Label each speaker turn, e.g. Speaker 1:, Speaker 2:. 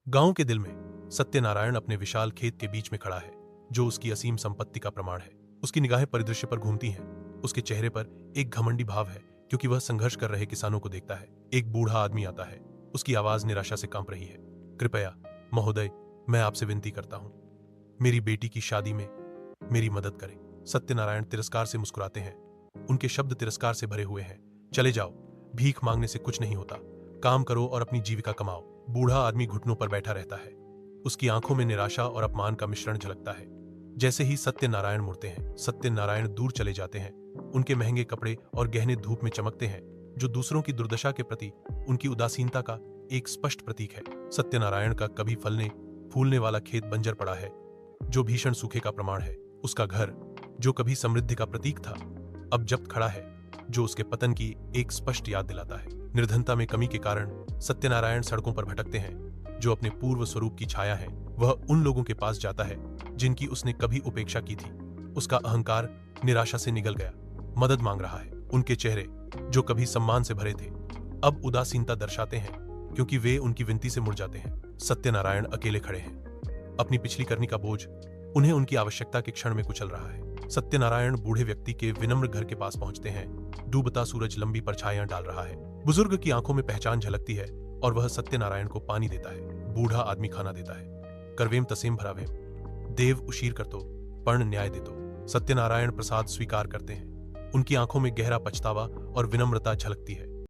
Speaker 1: गांव के दिल में सत्यनारायण अपने विशाल खेत के बीच में खड़ा है, जो उसकी असीम संपत्ति का प्रमाण है। उसकी निगाहें परिदृश्य पर घूमती हैं। उसके चेहरे पर एक घमंडी भाव है, क्योंकि वह संघर्ष कर रहे किसानों को देखता है। एक बूढ़ा आदमी आता है। उसकी आवाज निराशा से कांप रही है। कृपया महोदय, मैं आपसे विनती करता हूं, मेरी बेटी की शादी में मेरी मदद करें। सत्यनारायण तिरस्कार से मुस्कुराते हैं। उनके शब्द तिरस्कार से भरे हुए हैं। चले जाओ, भीख मांगने से कुछ नहीं होता। काम करो और अपनी जीविका कमाओ। बूढ़ा आदमी घुटनों पर बैठा रहता है। उसकी आंखों में निराशा और अपमान का मिश्रण झलकता है। जैसे ही सत्यनारायण मुड़ते हैं, सत्यनारायण दूर चले जाते हैं। उनके महंगे कपड़े और गहने धूप में चमकते हैं, जो दूसरों की दुर्दशा के प्रति उनकी उदासीनता का एक स्पष्ट प्रतीक है। सत्यनारायण का कभी फलने फूलने वाला खेत बंजर पड़ा है, जो भीषण सूखे का प्रमाण है। उसका घर, जो कभी समृद्धि का प्रतीक था, अब जब्त खड़ा है, जो उसके पतन की एक स्पष्ट याद दिलाता है। निर्धनता में कमी के कारण सत्यनारायण सड़कों पर भटकते हैं। जो अपने पूर्व स्वरूप की छाया है, वह उन लोगों के पास जाता है जिनकी उसने कभी उपेक्षा की थी। उसका अहंकार निराशा से निगल गया, मदद मांग रहा है। उनके चेहरे, जो कभी सम्मान से भरे थे, अब उदासीनता दर्शाते हैं, क्योंकि वे उनकी विनती से मुड़ जाते हैं। सत्यनारायण अकेले खड़े हैं। अपनी पिछली करनी का बोझ उन्हें उनकी आवश्यकता के क्षण में कुचल रहा है। सत्यनारायण बूढ़े व्यक्ति के विनम्र घर के पास पहुंचते हैं। डूबता सूरज लंबी परछाइयां डाल रहा है। बुजुर्ग की आंखों में पहचान झलकती है और वह सत्यनारायण को पानी देता है। बूढ़ा आदमी खाना देता है। करवेम तसेम भरावेम, देव उशीर कर तो, पर्ण न्याय दे तो। सत्यनारायण प्रसाद स्वीकार करते हैं। उनकी आंखों में गहरा पछतावा और विनम्रता झलकती है।